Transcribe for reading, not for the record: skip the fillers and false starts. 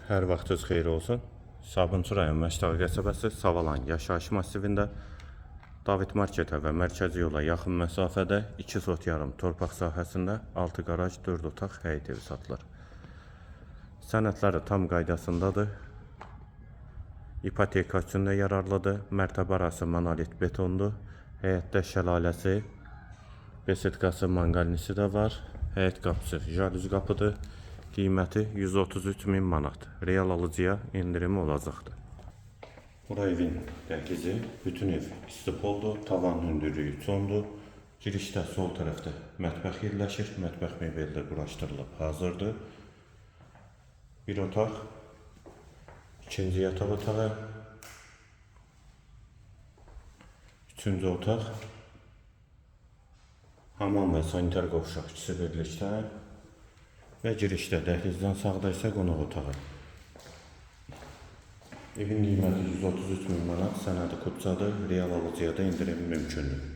Hər vaxtınız xeyir olsun. Sabunçu rayon Məştəq qəsəbəsi Savalan yaşayış massivində David Marketə və mərkəzi yola yaxın məsafədə 2 sot yarım torpaq sahəsində 6 qaraj 4 otaq həyət evi satılır. Sənədləri tam qaydasındadır. İpoteka üçün də yararlıdır. Mərtəbə arası monolit betondur. Həyətdə şəlaləsi, besetkası, manqalnisi də var. Həyət qapısı jalüz qapıdır. Qiyməti 133.000 manat. Real alıcıya endirim olacaqdır. Bura evin dəhlizi, bütün ev istipoldur, tavan hündürlüyü çondur. Girişdə sol tərəfdə mətbəx yerləşir, mətbəx mebeli də quraşdırılıb hazırdır. Bir otaq, ikinci yataq otağı, üçüncü otaq, hamam və sanitar qovşaq ikisi birlikdə və girişdə dəhlizdən sağda isə qonaq otağı. Evin qiyməti 133.000 manat, sənədi kupçadır, real alıcıya da indirim mümkündür.